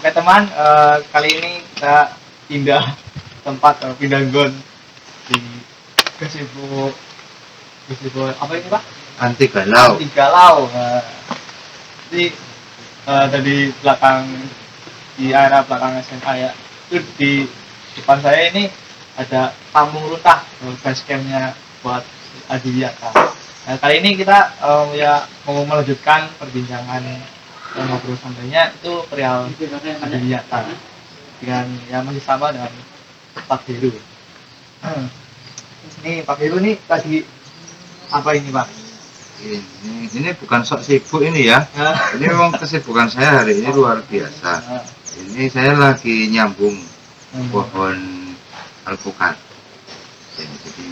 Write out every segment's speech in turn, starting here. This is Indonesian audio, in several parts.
Oke teman, kali ini kita pindah tempat, pindah gon di Gazebo apa ini Pak? Anti galau. Anti galau. Jadi dari belakang, di area belakang SMA ya, itu di depan saya ini ada Pamung Runtah, base campnya buat Adiwiyata. Nah, kali ini kita ya mau melanjutkan perbincangan ngobrol santainya itu perihal Adiwiyata dengan yang masih sama dengan Pak Heru. Ini Pak Heru nih tadi apa ini Pak? Ini bukan sok sibuk ini ya. Ini memang kesibukan saya hari ini luar biasa. Ini saya lagi nyambung pohon alpukat. Jadi,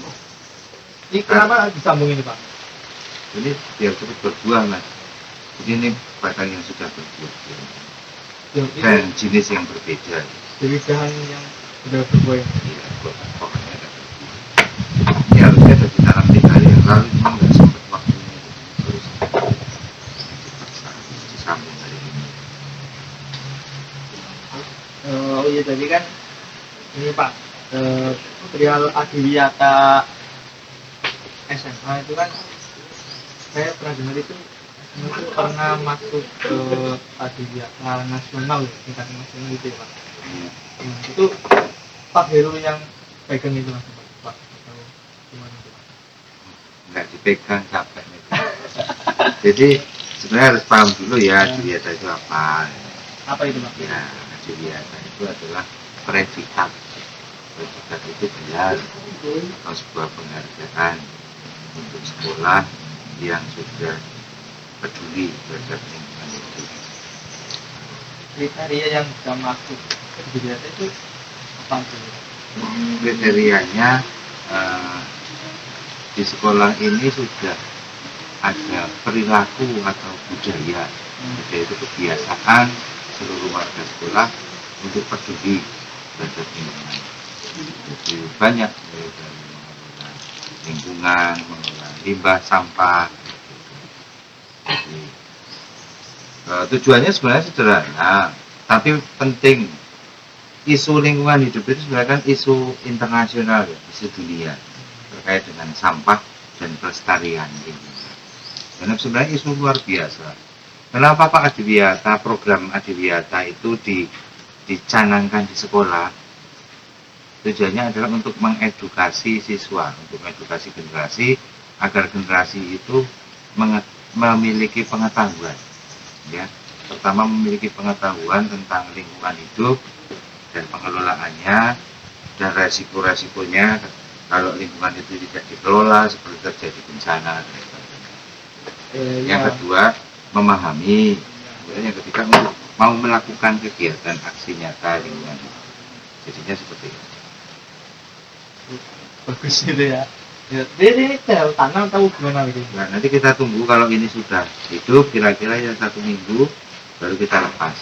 ini kenapa disambung ini Pak? Ini biar cepat berbuah Mas. Jadi ini batang yang sudah berbuah dan jenis yang berbeda. Jadi bahan yang sudah berbuah. Iya, pokoknya ada berbuah. Ini harusnya sudah ditanam 3 hari yang lalu, cuma nggak sempat waktunya. Terus dipaksa disambung hari ini. Oh iya tadi kan ini Pak, perihal Adiwiyata SMA itu kan saya pernah dengar itu pernah masuk ke Adiwiyata nasional, tingkat nasional gitu ya Pak. Itu Pak Heru yang pegang itu langsung Pak atau gimana itu Pak? Nggak dipegang, capek nih. Jadi sebenarnya harus paham dulu ya Adiwiyata itu apa. Apa itu Pak? Ya, Adiwiyata itu adalah predikat. Predikat itu gelar atau sebuah penghargaan untuk sekolah yang sudah peduli terhadap lingkungan hidup. Kriteria yang bisa masuk ke Adiwiyata itu apa itu? Kriterianya di sekolah ini sudah ada perilaku atau budaya itu kebiasaan seluruh warga sekolah untuk peduli terhadap lingkungan. Jadi banyak dari mengelola lingkungan, mengelola limbah, sampah. Jadi, tujuannya sebenarnya sederhana, tapi penting. Isu lingkungan hidup itu sebenarnya kan isu internasional ya, isu dunia terkait dengan sampah dan pelestarian lingkungan. Karena sebenarnya isu luar biasa. Kenapa Pak Adiwiyata, program Adiwiyata itu dicanangkan di sekolah? Tujuannya adalah untuk mengedukasi siswa, untuk mengedukasi generasi agar generasi itu memiliki pengetahuan, ya. Pertama memiliki pengetahuan tentang lingkungan hidup dan pengelolaannya dan resiko-resikonya kalau lingkungan itu tidak dikelola seperti terjadi bencana dan sebagainya. Yang kedua memahami, kemudian yang ketiga untuk mau melakukan kegiatan aksi nyata lingkungan hidup. Jadinya seperti itu. Bagus gitu ya. Ini tanam tahu gimana gitu. Nah, nanti kita tunggu kalau ini sudah hidup kira-kira ya 1 minggu baru kita lepas.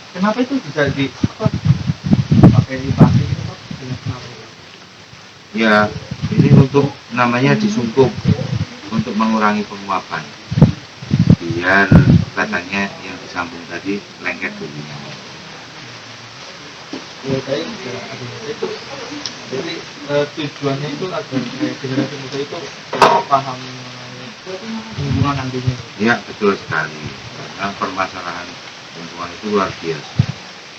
Kenapa itu bisa di apa? Pakai plastik itu Pak? Kenapa? Ya, ini untuk namanya disungkup untuk mengurangi penguapan. Biar katanya yang disambung tadi lengket dulunya. Ya tadi itu jadi tujuannya itu agar generasi muda itu paham lingkungan nantinya. Ya, betul sekali. Karena permasalahan lingkungan itu luar biasa.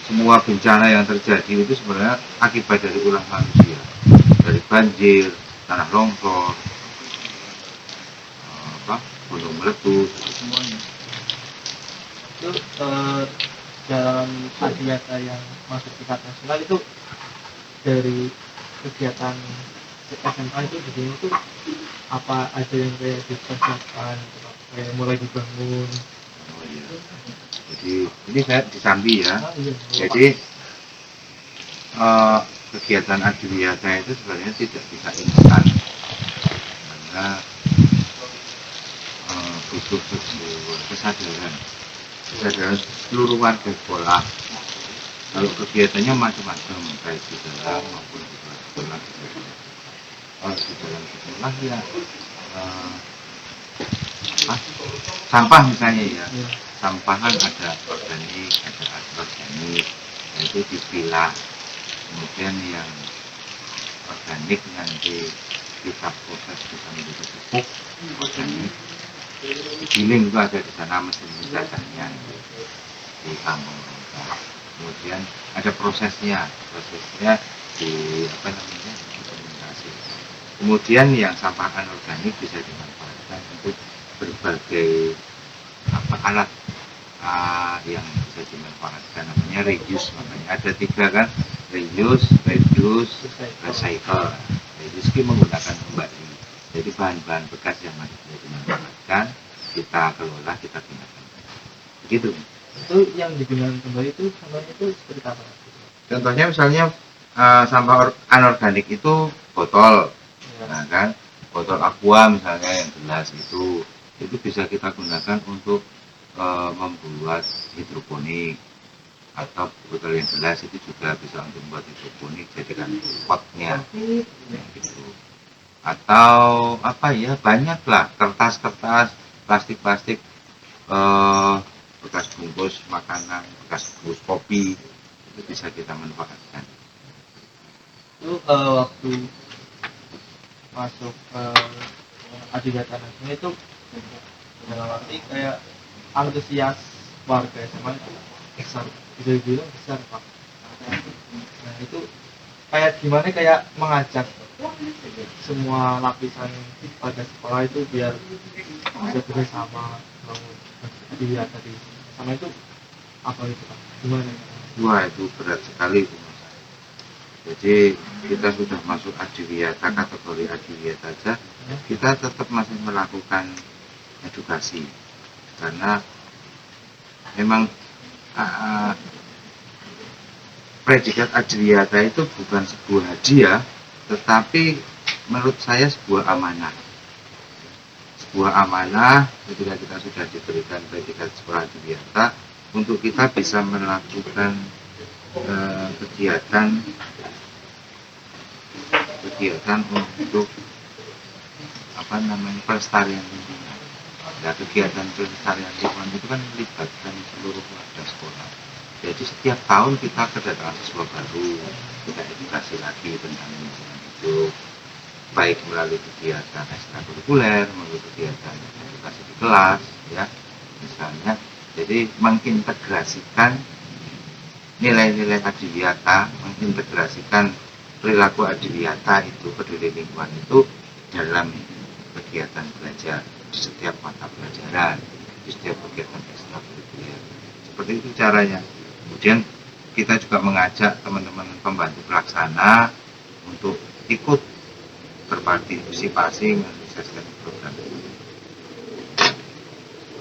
Semua bencana yang terjadi itu sebenarnya akibat dari ulah manusia, dari banjir, tanah longsor, gunung meletus, Semuanya. Itu dalam Adiwiyata yang masuk tingkat nasional itu dari kegiatan SMA itu di sini tuh apa aja yang kayak dipersiapkan gitu Pak? Kayak mulai dibangun. Oh iya. Jadi ini saya di Sambi ya. Iya, jadi kegiatan Adiwiyata itu sebenarnya tidak bisa instan karena butuh sebuah kesadaran seluruh warga sekolah. Kalau kegiatannya macam-macam baik di dalam maupun di luar sekolah. Di dalam sekolah ya sampah misalnya ya. Sampah kan ada organik, ada anorganik. organik, itu dipilah, kemudian yang organik nanti kita proses bisa menjadi pupuk organik, digiling itu ada di sana mesin cacahnya di kampung Ronta. Kemudian ada prosesnya di apa namanya fermentasi. Kemudian yang sampah anorganik bisa dimanfaatkan untuk berbagai alat yang bisa dimanfaatkan, namanya reuse. Makanya ada 3 kan, reuse, reduce, recycle. Reuse itu menggunakan kembali, jadi bahan-bahan bekas yang masih bisa dimanfaatkan kita kelola, kita gunakan begitu. Itu yang digunakan kembali itu contohnya itu seperti apa? Contohnya misalnya sampah anorganik itu botol, nah kan, botol aqua misalnya yang gelas itu bisa kita gunakan untuk membuat hidroponik, atau botol yang gelas itu juga bisa untuk membuat hidroponik, jadikan potnya gitu. Atau apa ya, banyak lah, kertas-kertas, plastik-plastik, bekas bungkus makanan, bekas bungkus kopi, itu bisa kita manfaatkan. Itu waktu masuk ke Adhidata Nasional itu dalam arti kayak antusias warga SMA itu besar, bisa dibilang besar Pak. Nah itu kayak gimana, kayak mengajak semua lapisan pada sekolah itu biar bisa bersama bangun Adhidata tadi sama itu apa itu Pak? Gimana? Wah, itu berat sekali itu Mas. Jadi kita sudah masuk Adiwiyata, kategori Adiwiyata saja, kita tetap masih melakukan edukasi karena memang predikat Adiwiyata itu bukan sebuah hadiah, tetapi menurut saya sebuah amanah. Sebuah amanah ketika kita sudah diberikan predikat sekolah Adiwiyata untuk kita bisa melakukan kegiatan untuk apa namanya, pelestarian lingkungan. Nah, kegiatan pelestarian lingkungan itu kan melibatkan seluruh warga sekolah. Jadi setiap tahun kita kedatangan siswa baru, kita edukasi lagi tentang lingkungan hidup, baik melalui kegiatan ekstrakurikuler, melalui kegiatan edukasi di kelas, ya misalnya. Jadi mengintegrasikan nilai-nilai Adiwiyata, mengintegrasikan perilaku Adiwiyata itu, peduli lingkungan itu dalam kegiatan belajar di setiap mata pelajaran, di setiap kegiatan ekstrakurikuler. Seperti itu caranya. Kemudian kita juga mengajak teman-teman pembantu pelaksana untuk ikut berpartisipasi menyukseskan program itu.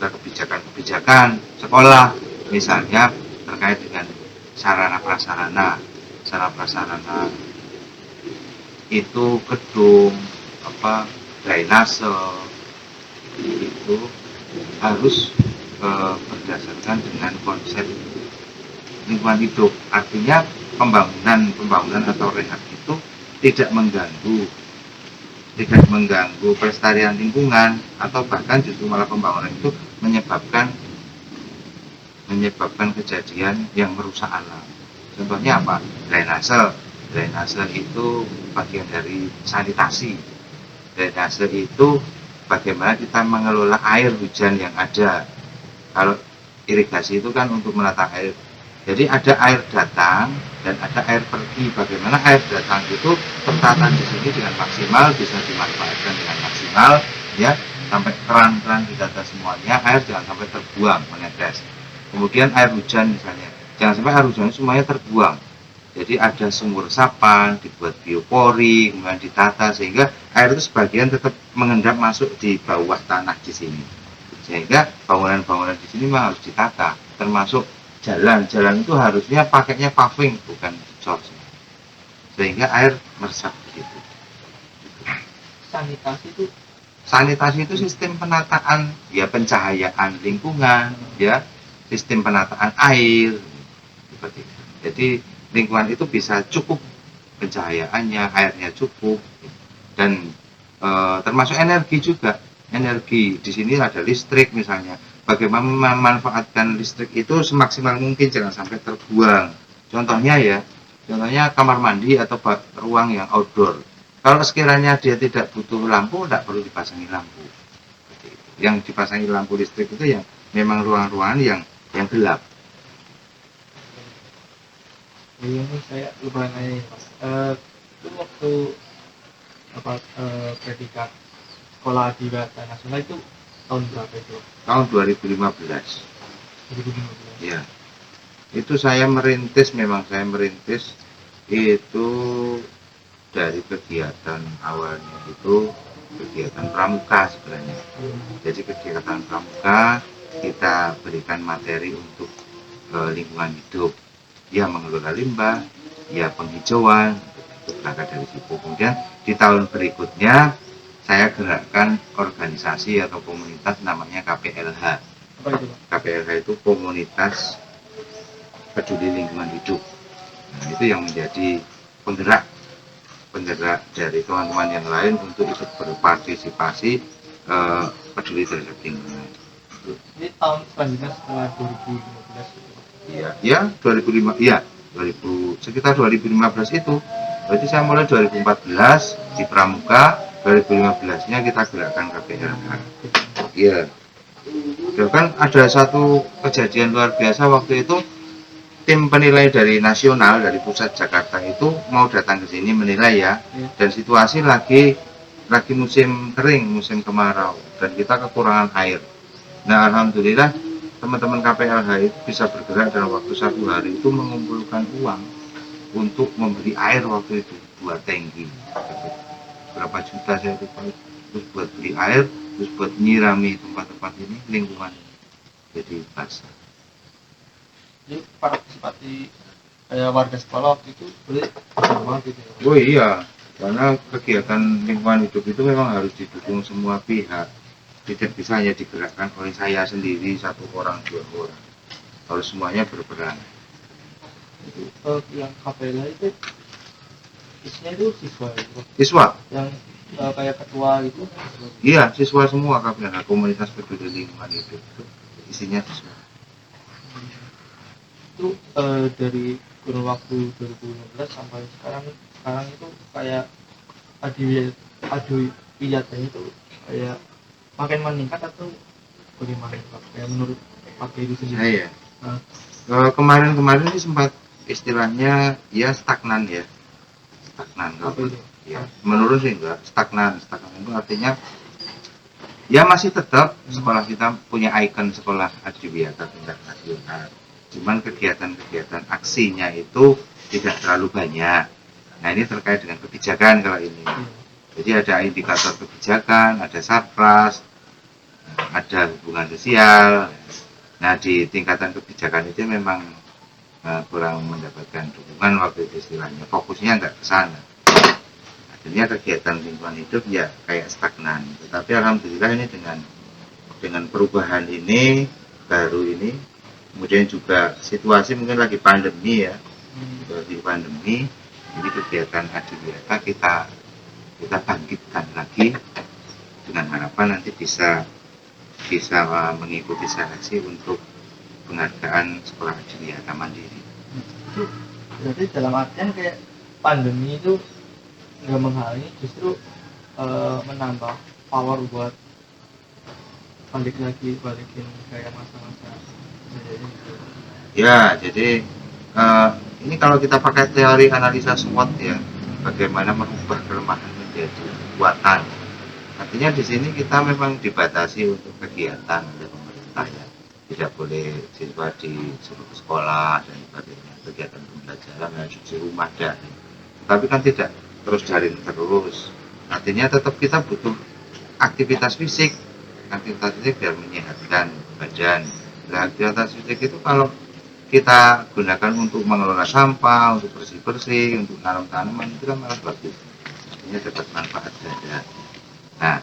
Kebijakan-kebijakan sekolah, misalnya terkait dengan sarana prasarana itu gedung drainase itu harus berdasarkan dengan konsep lingkungan hidup. Artinya pembangunan atau rehab itu tidak mengganggu pelestarian lingkungan, atau bahkan justru malah pembangunan itu menyebabkan kejadian yang merusak alam. Contohnya apa? Drainase itu bagian dari sanitasi. Drainase itu bagaimana kita mengelola air hujan yang ada. Kalau irigasi itu kan untuk menata air. Jadi ada air datang dan ada air pergi. Bagaimana air datang itu tertata di sini dengan maksimal, bisa dimanfaatkan dengan maksimal, ya, sampai keran-keran ditata semuanya, air jangan sampai terbuang menetes. Kemudian air hujan misalnya, jangan sampai air hujan semuanya terbuang. Jadi ada sumur resapan, dibuat biopori, kemudian ditata sehingga air itu sebagian tetap mengendap masuk di bawah tanah di sini. Sehingga bangunan-bangunan di sini memang harus ditata, termasuk jalan itu harusnya pakainya paving bukan dicor, sehingga air meresap begitu. Sanitasi itu sistem penataan, ya, pencahayaan lingkungan, ya, sistem penataan air seperti itu. Jadi lingkungan itu bisa cukup pencahayaannya, airnya cukup, dan termasuk energi juga. Energi di sini ada listrik misalnya, bagaimana memanfaatkan listrik itu semaksimal mungkin, jangan sampai terbuang. Contohnya kamar mandi atau ruang yang outdoor. Kalau sekiranya dia tidak butuh lampu, tidak perlu dipasangi lampu. Seperti itu. Yang dipasangi lampu listrik itu yang memang ruang-ruangan yang gelap. Ini saya lupa nanya Mas. Itu waktu predikat sekolah adiwiyata nasional itu tahun berapa itu? Tahun 2015. 2015. Ya. Itu saya merintis itu dari kegiatan awalnya itu kegiatan pramuka sebenarnya. Jadi kegiatan pramuka kita berikan materi untuk lingkungan hidup, ya mengelola limbah, ya penghijauan, itu berangkat dari situ. Kemudian di tahun berikutnya saya gerakkan organisasi atau komunitas namanya KPLH. Apa itu? KPLH itu komunitas peduli lingkungan hidup. Nah, itu yang menjadi penggerak dari teman-teman yang lain untuk ikut berpartisipasi peduli terhadap lingkungan. Ini tahun selanjutnya setelah 2015 itu. Ya 2005, ya 2000 sekitar 2015 itu. Berarti saya mulai 2014 di Pramuka, 2015-nya kita gerakkan KPLH. Iya. Ya kan ada satu kejadian luar biasa waktu itu, tim penilai dari nasional dari pusat Jakarta itu mau datang ke sini menilai ya, dan situasi lagi musim kering, musim kemarau, dan kita kekurangan air. Nah alhamdulillah teman-teman KPLH itu bisa bergerak dalam waktu 1 hari itu mengumpulkan uang untuk membeli air waktu itu 2 tangki. Berapa juta saya lupa, terus buat beli air, terus buat nyirami tempat-tempat ini lingkungan jadi basah. Jadi partisipasi kayak warga sekolah waktu itu boleh sama gitu ya. Oh iya, karena kegiatan lingkungan hidup itu memang harus didukung semua pihak. Tidak bisa hanya digerakkan oleh saya sendiri, 1 orang 2 orang. Harus semuanya berperan. Yang KPLH itu isinya itu siswa itu. Siswa? Yang kayak ketua itu. Iya, siswa semua KPLH, komunitas peduli lingkungan hidup itu isinya siswa. Itu dari kurun waktu 2015 sampai sekarang itu kayak adiwiyatanya itu kayak makin meningkat atau bagaimana Pak? Kayak menurut Pak itu sendiri. Iya. Kemarin ini sempat istilahnya ya stagnan ya. Stagnan kalau ya. Menurun sih enggak, stagnan itu artinya ya masih tetap sekolah kita punya ikon sekolah adiwiyata tingkat nasional. Cuman kegiatan aksinya itu tidak terlalu banyak. Nah ini terkait dengan kebijakan kalau ini. Jadi ada indikator kebijakan, ada sarpras, ada hubungan sosial. Nah di tingkatan kebijakan itu memang kurang mendapatkan dukungan waktu itu istilahnya. Fokusnya nggak ke sana. Akhirnya kegiatan lingkungan hidup ya kayak stagnan. Tetapi alhamdulillah ini dengan perubahan ini baru ini, kemudian juga situasi mungkin lagi pandemi ya, lagi pandemi, jadi kegiatan adiwiyata kita bangkitkan lagi dengan harapan nanti bisa mengikuti seleksi untuk penghargaan sekolah adiwiyata mandiri. Itu berarti dalam artian kayak pandemi itu nggak menghalangi, justru menambah power buat balikin kayak masa-masa kejadian gitu. Ya, jadi ini kalau kita pakai teori analisa SWOT ya, bagaimana merubah kelemahan menjadi kekuatan. Artinya di sini kita memang dibatasi untuk kegiatan oleh pemerintah ya. Tidak boleh siswa disuruh ke sekolah dan sebagainya, kegiatan pembelajaran harus di rumah daring. Tapi kan tidak terus daring terus. Artinya tetap kita butuh aktivitas fisik biar menyehatkan badan. Nah, aktivitas fisik itu kalau kita gunakan untuk mengelola sampah, untuk bersih-bersih, untuk nanam tanaman itu kan malah bagus. Artinya dapat manfaat ganda. Nah,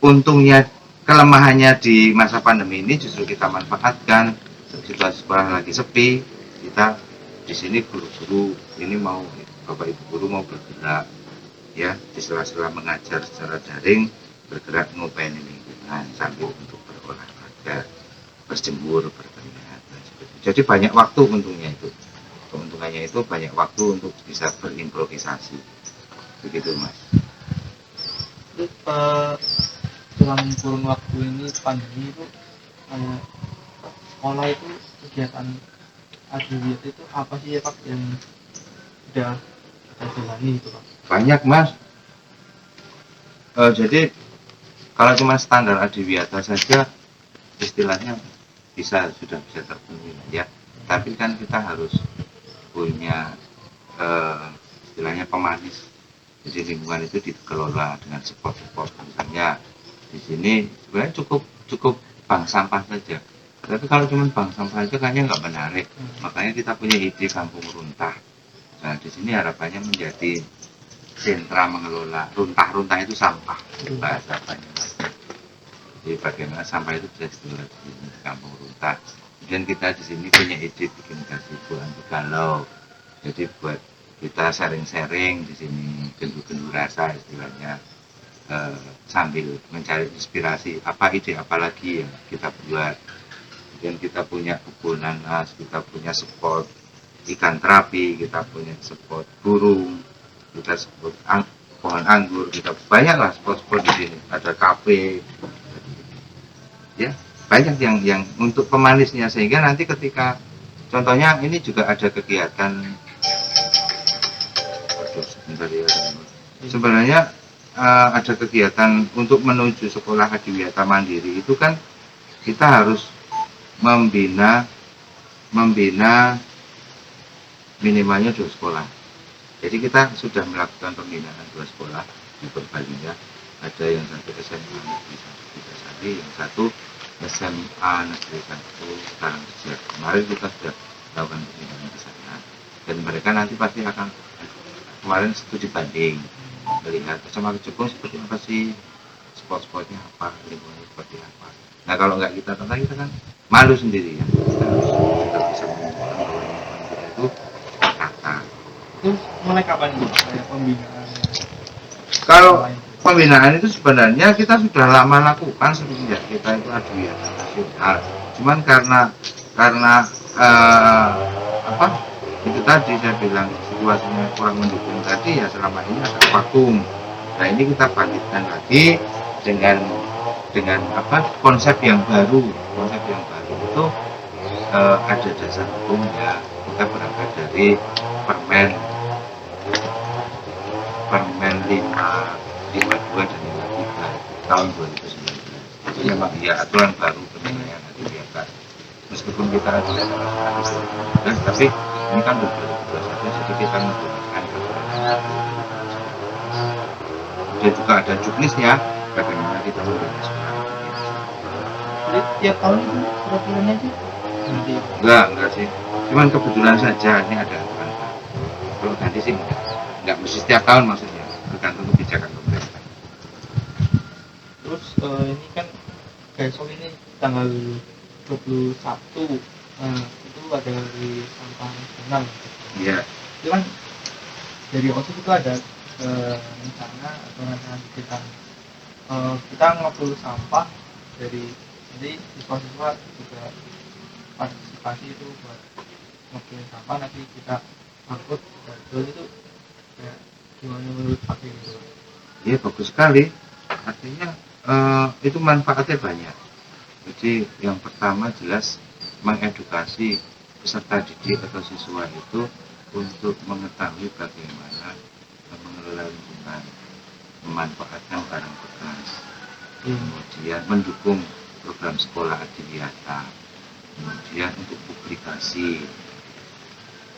untungnya kelemahannya di masa pandemi ini justru kita manfaatkan. Situasi sekolah lagi sepi, kita di sini guru-guru ini mau bapak ibu guru mau bergerak ya di sela-sela mengajar secara daring, bergerak ngopain ini sambil untuk berolahraga. berjemur, berkeringat dan sebagainya. Jadi banyak waktu untungnya itu. Keuntungannya itu banyak waktu untuk bisa berimprovisasi. Begitu Mas. Terus dalam kurun waktu ini pandemi itu kayak sekolah itu kegiatan adiwiyata itu apa sih ya Pak yang udah kita jalani itu Pak? Banyak Mas. Jadi kalau cuma standar adiwiyata saja istilahnya sudah bisa terpenuhi ya. Tapi kan kita harus punya istilahnya pemanis. Jadi lingkungan itu dikelola dengan spot-spot. Misalnya di sini sebenarnya cukup bank sampah saja. Tapi kalau cuma bank sampah saja kayaknya nggak menarik. Makanya kita punya ide kampung runtah. Nah di sini harapannya menjadi sentra mengelola runtah itu sampah bahasa Banyumas. Jadi bagaimana sampah itu bisa dikelola di kampung runtah. Kemudian kita di sini punya ide bikin gazebo galau. Jadi buat kita sharing-sharing di sini, gendu-gendu rasa istilahnya, sambil mencari inspirasi apa ide apalagi yang kita buat. Kemudian kita punya kebun nanas, kita punya spot ikan terapi, kita punya spot burung, kita spot pohon anggur, kita banyaklah spot-spot di sini. Ada kafe, ya banyak yang untuk pemanisnya, sehingga nanti ketika contohnya ini juga ada kegiatan sebenarnya ada kegiatan untuk menuju sekolah adiwiyata mandiri itu kan kita harus membina minimalnya 2 sekolah. Jadi kita sudah melakukan pembinaan 2 sekolah di Purbalingga. Ada yang satu SMA Negeri 1 Tigasari, yang satu SMA Negeri 1 Karangreja. Kemarin kita sudah melakukan pembinaan di sana. Dan mereka nanti pasti akan kemarin studi banding melihat sama Jepang seperti apa sih, spot-spotnya apa, lingkungannya seperti apa. Nah kalau nggak kita tentang kita kan malu sendiri ya. Kita bisa menunjukkan bahwa lingkungan kita itu tertata. Terus mulai kapan itu kayak pembinaan? Kalau pembinaan itu sebenarnya kita sudah lama lakukan sebenarnya, kita itu adiwiyata nasional. Cuman karena apa itu tadi saya bilang situasinya kurang mendukung tadi, ya selama ini ada vakum. Nah ini kita bangkitkan lagi dengan apa konsep yang baru itu ada dasar hukumnya. Kita berangkat dari permen 552 dan 53 tahun 2019. Itu memang ya aturan baru penilaian adiwiyata. Meskipun kita ada nasional, tapi ini kan 2021, jadi kita menggunakan aturan. Dan juga ada juknisnya, bagaimana kita membina sekolah. Jadi tiap tahun itu peraturannya itu ganti. Enggak sih. Cuman kebetulan saja ini ada aturan. Kalau ganti sih enggak mesti setiap tahun, maksudnya tergantung kebijakan pemerintah. Terus ini kan besok ini tanggal 21, itu ada di sampah nasional. Iya. Itu kan dari OSIS itu ada rencana atau rancangan kita ngepul sampah dari, jadi siswa-siswa juga partisipasi itu buat ngepul sampah, nanti kita angkut itu ya gimana menurut Pak gitu? Iya bagus sekali. Artinya itu manfaatnya banyak. Jadi yang pertama jelas mengedukasi peserta didik atau siswa itu untuk mengetahui bagaimana mengelola lingkungan, memanfaatkan barang bekas, kemudian mendukung program sekolah adiwiyata, kemudian untuk publikasi,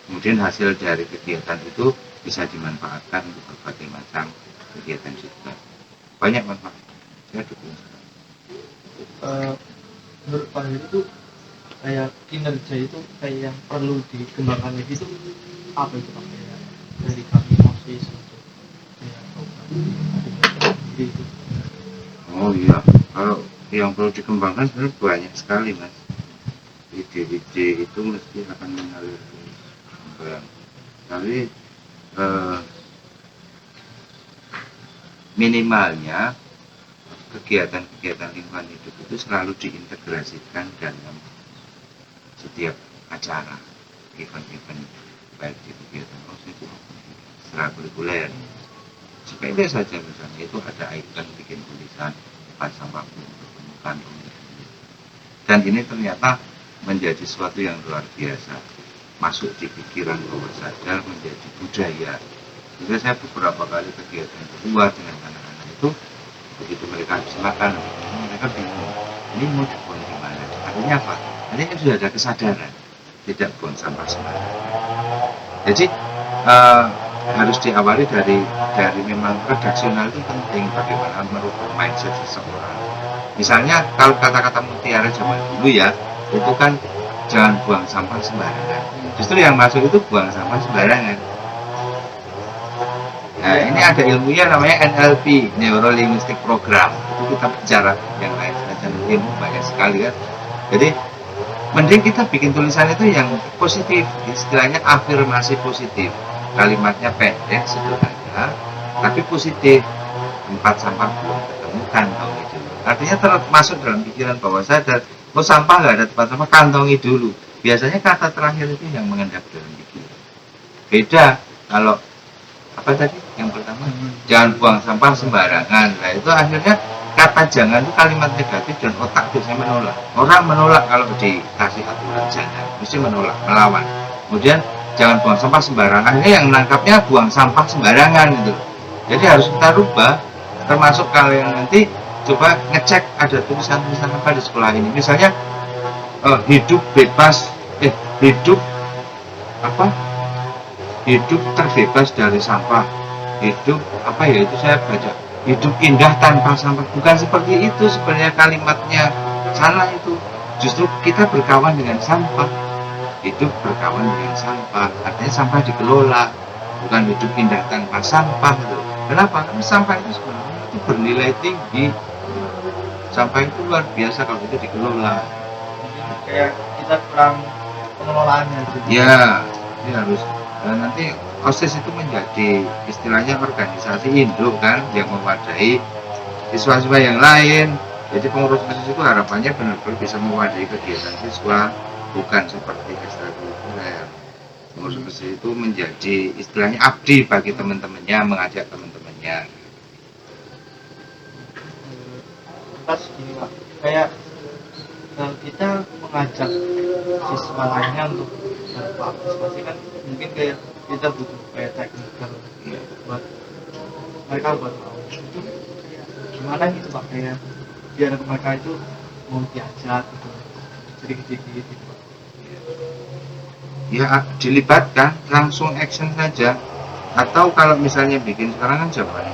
kemudian hasil dari kegiatan itu bisa dimanfaatkan untuk berbagai macam kegiatan juga. Banyak manfaat. Saya dukung. Menurut Pak Heri itu kayak kinerja itu kayak yang perlu dikembangkan lagi itu apa itu Pak, kayak dari kami OSIS untuk kayak program itu? Oh iya, kalau yang perlu dikembangkan sebenarnya banyak sekali Mas. Ide-ide itu mesti akan mengalir terus. Tapi minimalnya kegiatan-kegiatan lingkungan hidup itu selalu diintegrasikan dalam setiap acara, event-event, baik di kegiatan OSIS maupun ekstrakurikuler. Sepele saja misalnya itu ada ikon bikin tulisan tempat sampah bertemu kantong. Dan ini ternyata menjadi sesuatu yang luar biasa, masuk di pikiran bawah sadar menjadi budaya. Jadi saya beberapa kali kegiatan keluar dengan anak-anak itu, begitu mereka habis makan, mereka bingung, ini mau dibuang di mana? Artinya apa? Artinya sudah ada kesadaran, tidak buang sampah sembarangan. Jadi harus diawali dari memang redaksional itu penting, bagaimana merubah mindset seseorang. Misalnya kalau kata-kata mutiara zaman dulu ya, itu kan jangan buang sampah sembarangan. Justru yang masuk itu buang sampah sembarangan. Nah, ini ada ilmunya namanya NLP, Neuro Linguistic Program. Itu kita bicara yang lain saja, ilmu banyak sekali kan. Jadi mending kita bikin tulisan itu yang positif, istilahnya afirmasi positif. Kalimatnya pendek, sederhana, tapi positif. Tempat sampah belum ketemu, kantongi dulu. Artinya termasuk dalam pikiran bawah sadar, oh sampah nggak ada tempat sampah, kantongi dulu. Biasanya kata terakhir itu yang mengendap dalam pikiran. Beda kalau apa tadi yang pertama, jangan buang sampah sembarangan. Nah itu akhirnya kata jangan itu kalimat negatif dan otak biasanya menolak. Orang menolak kalau dikasih aturan jangan, mesti menolak, melawan. Kemudian jangan buang sampah sembarangan, ini yang nangkapnya buang sampah sembarangan gitu. Jadi harus kita rubah. Termasuk kalian nanti coba ngecek ada tulisan-tulisan apa di sekolah ini. Misalnya hidup bebas, hidup apa? Hidup terbebas dari sampah. Hidup apa ya itu saya baca. Hidup indah tanpa sampah. Bukan seperti itu sebenarnya kalimatnya. Salah itu. Justru kita berkawan dengan sampah. Hidup berkawan dengan sampah. Artinya sampah dikelola. Bukan hidup indah tanpa sampah. Kenapa? Karena sampah itu sebenarnya itu bernilai tinggi. Sampah itu luar biasa kalau itu dikelola. Kayak kita kurang pengelolaannya gitu. Ya, ini harus. Dan nanti OSIS itu menjadi istilahnya organisasi induk kan yang mewadahi siswa-siswa yang lain. Jadi pengurus OSIS itu harapannya benar-benar bisa mewadahi kegiatan siswa, bukan seperti ekstrakurikuler. Pengurus OSIS itu menjadi istilahnya abdi bagi teman-temannya, mengajak teman-temannya. Pas gini Pak, kayak kita mengajak siswa lainnya untuk berpartisipasi kan mungkin kayak kita butuh kayak teknikal buat mereka buat tahu itu gimana gitu Pak, kayak biar mereka itu mau diajak gitu sedikit-sedikit gitu Pak. Ya dilibatkan, langsung action saja. Atau kalau misalnya bikin sekarang kan zaman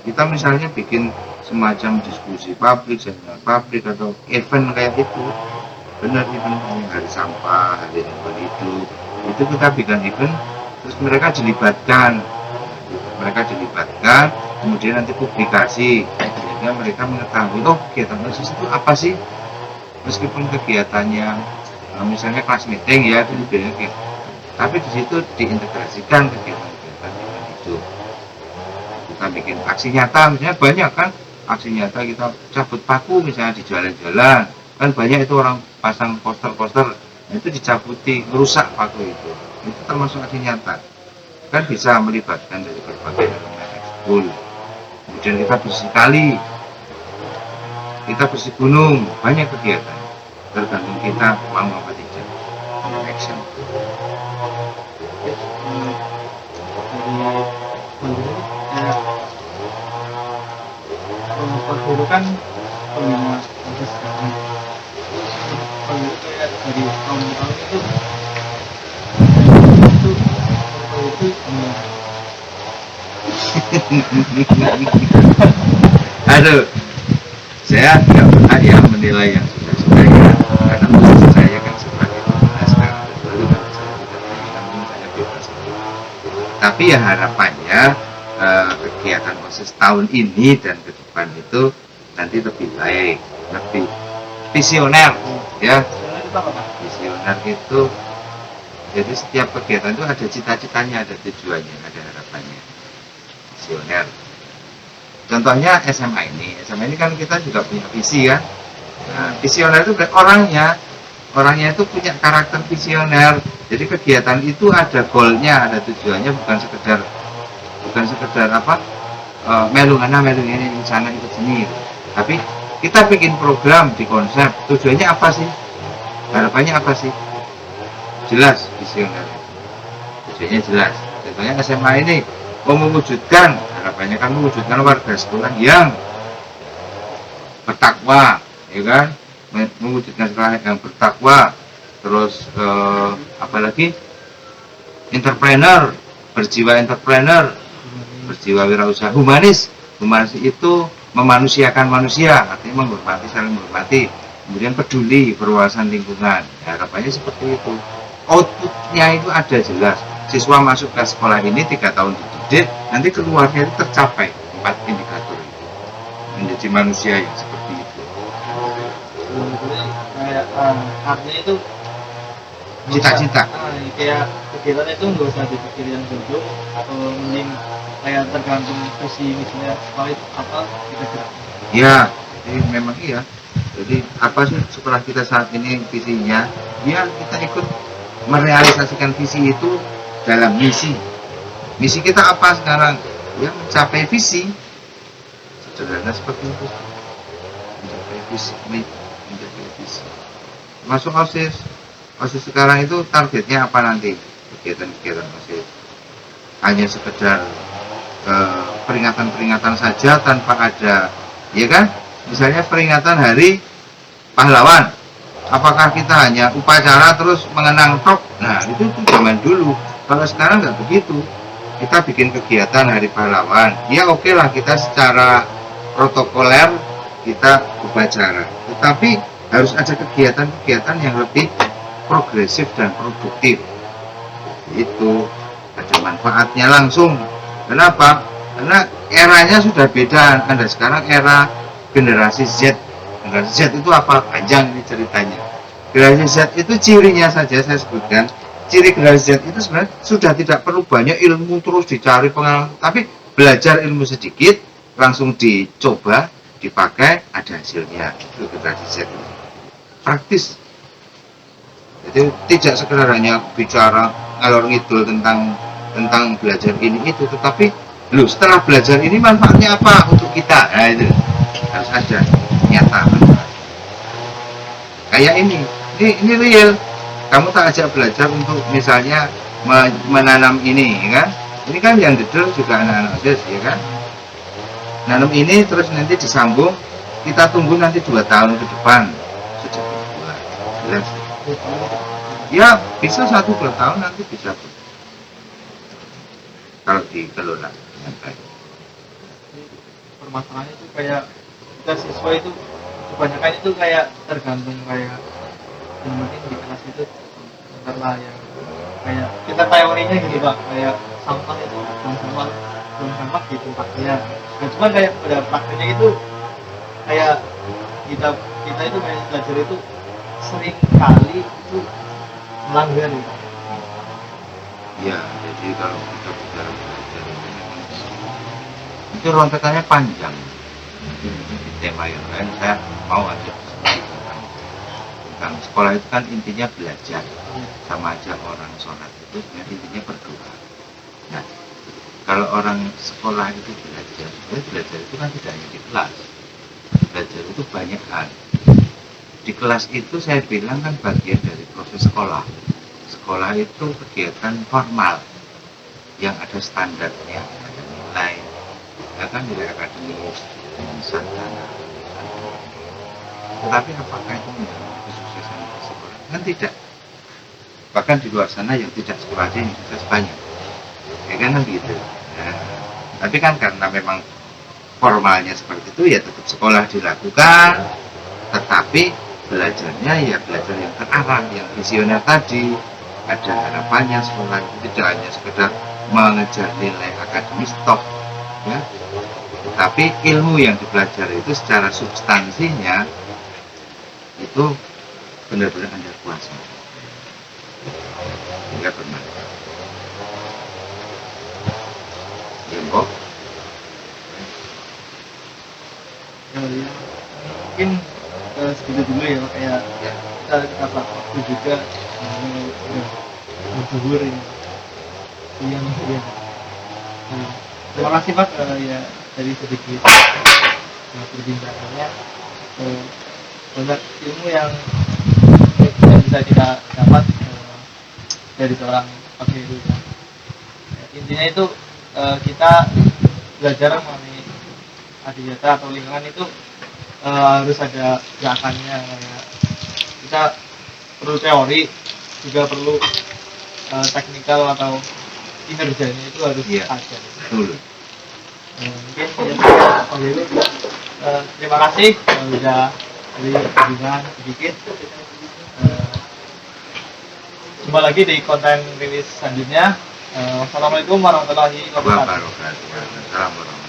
kita misalnya bikin semacam diskusi publik, seminar publik atau event kayak itu, benar event hari sampah, hari lingkungan hidup, itu kita bikin event, terus mereka dilibatkan, kemudian nanti publikasi, sehingga mereka mengetahui, oh kegiatan OSIS itu apa sih, meskipun kegiatannya misalnya kelas meeting ya, tapi di situ diintegrasikan kegiatan-kegiatan lingkungan hidup. Kita bikin aksi nyata, misalnya banyak kan aksi nyata kita cabut paku misalnya di jalan-jalan, kan banyak itu orang pasang poster-poster, itu dicabuti, merusak paku itu termasuk aksi nyata, kan bisa melibatkan dari berbagai elemen ekskul. Kemudian kita bersih kali, kita bersih gunung, banyak kegiatan, tergantung kita mau apa tidak, mau action. Dulu kan pembina OSIS sekarang itu kayak dari tahun-tahun itu Aduh, saya tidak pernah ya menilai yang sudah ya, karena posisi saya kan sebagai pembina sekarang baru kan saya tidak namun saya bebas. Tapi ya harapannya kegiatan OSIS tahun ini dan ke depan itu nanti lebih baik, lebih visioner ya. Visioner itu jadi setiap kegiatan itu ada cita-citanya, ada tujuannya, ada harapannya. Visioner. Contohnya SMA ini kan kita juga punya visi kan. Nah, visioner itu orangnya itu punya karakter visioner. Jadi kegiatan itu ada goalnya, ada tujuannya, bukan sekedar apa melu ini di sana ikut sini gitu. Tapi kita bikin program di konsep, tujuannya apa sih, harapannya apa sih, jelas visioner, tujuannya jelas. Contohnya SMA ini mau mewujudkan, harapannya kan mewujudkan warga sekolah yang bertakwa, ya kan, mewujudkan sekolah yang bertakwa, terus apalagi entrepreneur, berjiwa wirausaha, humanis itu memanusiakan manusia, artinya menghormati, saling menghormati, kemudian peduli, berwawasan lingkungan. Harapannya seperti itu. Outputnya itu ada jelas. Siswa masuk ke sekolah ini 3 tahun dididik, nanti keluarnya itu tercapai 4 indikator itu. Menjadi manusia yang seperti itu. Kayak artinya itu Cita-cita. Kayak kegiatan itu nggak usah dipikirin dulu, atau mending kayak tergantung visi misinya sekolah itu apa kita gerak. Ya, jadi memang iya. Jadi apa sih sekolah kita saat ini visinya? Ya kita ikut merealisasikan visi itu dalam misi. Misi kita apa sekarang? Ya mencapai visi. Sederhana seperti itu. Mencapai visi. Masuk OSIS sekarang itu targetnya apa nanti? Kegiatan-kegiatan OSIS hanya sekedar peringatan-peringatan saja tanpa ada, ya kan? Misalnya peringatan Hari Pahlawan, apakah kita hanya upacara terus mengenang tok? Nah itu zaman dulu. Kalau sekarang nggak begitu. Kita bikin kegiatan Hari Pahlawan, ya oke lah kita secara protokoler kita upacara, tetapi harus ada kegiatan-kegiatan yang lebih progresif dan produktif. Itu ada manfaatnya langsung. Kenapa? Karena eranya sudah beda. Anda sekarang era generasi Z. Generasi Z itu apa? Panjang ini ceritanya. Generasi Z itu cirinya saja saya sebutkan. Ciri generasi Z itu sebenarnya sudah tidak perlu banyak ilmu terus dicari pengalaman, tapi belajar ilmu sedikit, langsung dicoba, dipakai, ada hasilnya. Itu generasi Z. Praktis. Jadi tidak sekedar hanya bicara ngalor ngidul tentang belajar ini itu, tetapi setelah belajar ini manfaatnya apa untuk kita? Nah itu harus ada nyata manfaat. Kayak ini real. Kamu tak ajak belajar untuk misalnya menanam ini, ya kan? Ini kan yang dedel juga anak-anak OSIS, ya kan? Nanam ini terus nanti disambung, kita tunggu nanti 2 tahun ke depan sudah berbuah. Jelas. Ya bisa 1-2 tahun nanti bisa kalau dikelola dengan baik. Permasalahannya itu kayak kita siswa itu kebanyakan itu kayak tergantung kayak yang penting di kelas itu sebentar lah ya, kayak kita teorinya gitu Pak, kayak sampah itu buang sampah di tempatnya. Nah cuman kayak pada prakteknya itu kayak kita itu kayak belajar itu sering kali itu melanggar gitu. Ya, jadi kalau kita bicara belajar itu rontekannya panjang. Di tema yang lain saya mau aja tentang sekolah itu kan intinya belajar, sama aja orang sholat itu sebenarnya intinya berdoa. Nah, kalau orang sekolah itu belajar itu kan tidak hanya di kelas. Belajar itu banyak hal. Di kelas itu saya bilang kan bagian dari proses sekolah. Sekolah itu kegiatan formal yang ada standarnya, ada nilai, ya kan, nilai akademis, sarjana. Tetapi apakah itu menjamin kesuksesan di sekolah? Kan tidak. Bahkan di luar sana yang tidak sekolah aja yang sukses banyak, ya kan begitu. Nah, tapi kan karena memang formalnya seperti itu, ya tetap sekolah dilakukan, tetapi belajarnya ya belajar yang terarah, yang visioner tadi. Ada harapannya sekolah itu tidak hanya sekedar mengejar nilai akademis top, ya, tetapi ilmu yang dipelajari itu secara substansinya itu benar-benar Anda kuasai hingga bermanfaat. Ya, Mbok. Ya, mungkin segitu dulu ya Pak ya. Ya. Kita waktu juga berduhur ini. Iya, iya. Nah, terima kasih Pak ya dari sedikit perbincangannya. Banyak ilmu yang bisa kita dapat dari seorang Pak Heru. Intinya itu kita belajar mengenai adiwiyata atau lingkungan itu harus ada gerakannya, kayak kita perlu teori, juga perlu teknikal atau kinerjanya itu harus Iya. ada. Betul. Mungkin ya, Pak Heru, terima kasih sudah dari kunjungan sedikit. Jumpa lagi di konten rilis selanjutnya. Wassalamualaikum warahmatullahi wabarakatuh. Wabarakatuh. Assalamualaikum.